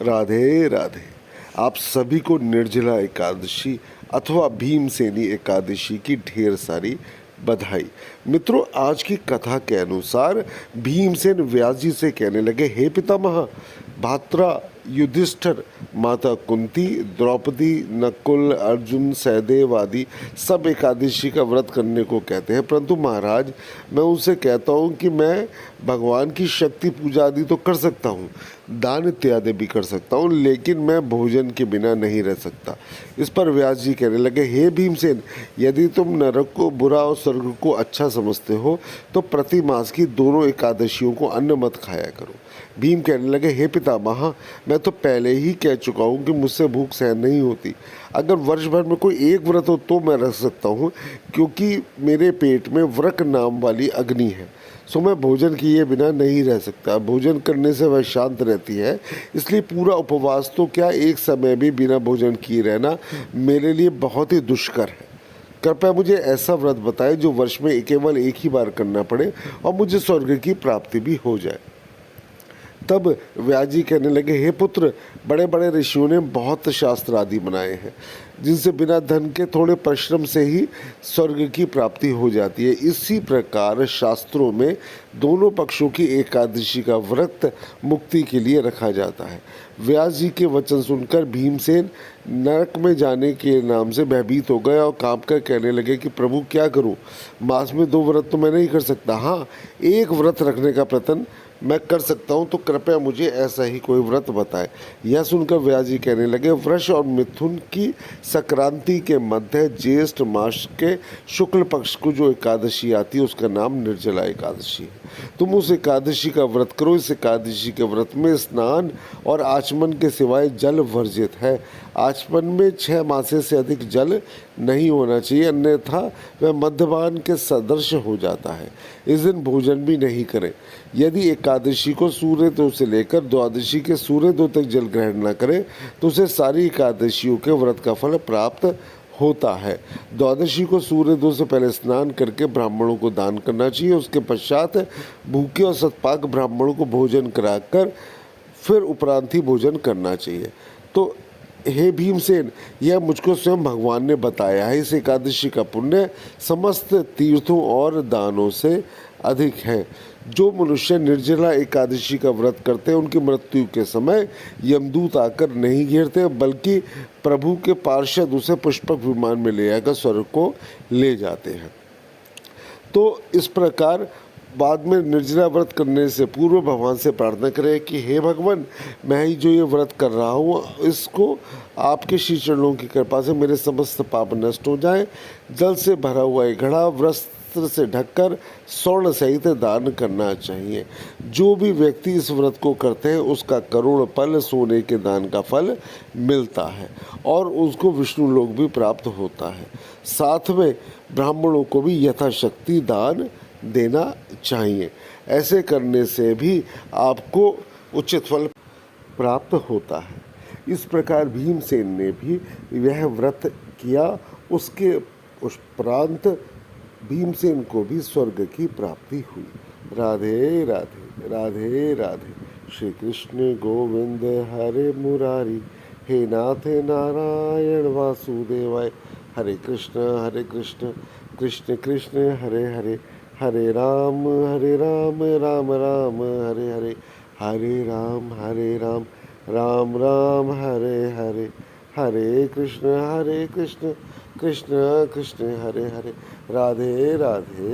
राधे राधे। आप सभी को निर्जला एकादशी अथवा भीमसेनी एकादशी की ढेर सारी बधाई। मित्रों, आज की कथा के अनुसार भीमसेन व्यास जी से कहने लगे, हे पितामह, भात्रा युधिष्ठिर, माता कुंती, द्रौपदी, नकुल, अर्जुन, सहदेव आदि सब एकादशी का व्रत करने को कहते हैं, परंतु महाराज मैं उनसे कहता हूँ कि मैं भगवान की शक्ति पूजा आदि तो कर सकता हूँ, दान इत्यादि भी कर सकता हूँ, लेकिन मैं भोजन के बिना नहीं रह सकता। इस पर व्यास जी कहने लगे, हे भीमसेन, यदि तुम नरक को बुरा और स्वर्ग को अच्छा समझते हो तो प्रति मास की दोनों एकादशियों को अन्न मत खाया करो। भीम कहने लगे, हे पितामह, मैं तो पहले ही कह चुका हूँ कि मुझसे भूख सहन नहीं होती। अगर वर्ष भर में कोई एक व्रत हो तो मैं रख सकता हूँ, क्योंकि मेरे पेट में व्रक नाम वाली अग्नि है, सो मैं भोजन किए बिना नहीं रह सकता। भोजन करने से वह शांत रहती है, इसलिए पूरा उपवास तो क्या, एक समय भी बिना भोजन किए रहना मेरे लिए बहुत ही दुष्कर है। कृपया मुझे ऐसा व्रत बताएं जो वर्ष में केवल एक ही बार करना पड़े और मुझे स्वर्ग की प्राप्ति भी हो जाए। तब व्यास जी कहने लगे, हे पुत्र, बड़े बड़े ऋषियों ने बहुत शास्त्र आदि बनाए हैं जिनसे बिना धन के थोड़े परिश्रम से ही स्वर्ग की प्राप्ति हो जाती है। इसी प्रकार शास्त्रों में दोनों पक्षों की एकादशी का व्रत मुक्ति के लिए रखा जाता है। व्यास जी के वचन सुनकर भीमसेन नरक में जाने के नाम से भयभीत हो गए और कांप कर कहने लगे कि प्रभु क्या करूं, मास में 2 व्रत तो मैं नहीं कर सकता, हाँ एक व्रत रखने का प्रयत्न मैं कर सकता हूँ, तो कृपया मुझे ऐसा ही कोई व्रत बताएं। यह सुनकर व्यास जी कहने लगे, वृष और मिथुन की संक्रांति के मध्य ज्येष्ठ मास के शुक्ल पक्ष को जो एकादशी आती है उसका नाम निर्जला एकादशी है। तुम उस एकादशी का व्रत करो। इस एकादशी के व्रत में स्नान और आचमन के सिवाय जल वर्जित है। आचमन में 6 मासे से अधिक जल नहीं होना चाहिए, अन्यथा वह मद्यपान के सदृश हो जाता है। इस दिन भोजन भी नहीं करें। यदि एकादशी को सूर्योदय से लेकर द्वादशी के सूर्योदय तक जल ग्रहण न करें तो उसे सारी एकादशियों के व्रत का फल प्राप्त होता है। द्वादशी को सूर्योदय से पहले स्नान करके ब्राह्मणों को दान करना चाहिए। उसके पश्चात भूखे और सतपाक ब्राह्मणों को भोजन कराकर फिर उपरांत ही भोजन करना चाहिए। तो हे भीमसेन, यह मुझको स्वयं भगवान ने बताया है। इस एकादशी का पुण्य समस्त तीर्थों और दानों से अधिक है। जो मनुष्य निर्जला एकादशी का व्रत करते हैं उनकी मृत्यु के समय यमदूत आकर नहीं घेरते, बल्कि प्रभु के पार्षद उसे पुष्पक विमान में ले आकर स्वर्ग को ले जाते हैं। तो इस प्रकार बाद में निर्जला व्रत करने से पूर्व भगवान से प्रार्थना करें कि हे भगवान, मैं ही जो ये व्रत कर रहा हूँ इसको आपके श्री चरणों की कृपा से मेरे समस्त पाप नष्ट हो जाए। जल से भरा हुआ एक घड़ा वस्त्र से ढककर स्वर्ण सहित दान करना चाहिए। जो भी व्यक्ति इस व्रत को करते हैं उसका करोड़ पल सोने के दान का फल मिलता है और उसको विष्णु लोक भी प्राप्त होता है। साथ में ब्राह्मणों को भी यथाशक्ति दान देना चाहिए। ऐसे करने से भी आपको उचित फल प्राप्त होता है। इस प्रकार भीमसेन ने भी यह व्रत किया। उसके उपरांत भीमसेन को भी स्वर्ग की प्राप्ति हुई। राधे राधे, राधे राधे। श्री कृष्ण गोविंद हरे मुरारी, हे नाथ नारायण वासुदेवाय। हरे कृष्ण कृष्ण कृष्ण हरे हरे, हरे राम राम राम हरे हरे, हरे राम राम राम हरे हरे, हरे कृष्ण कृष्ण कृष्ण कृष्ण हरे हरे। राधे राधे।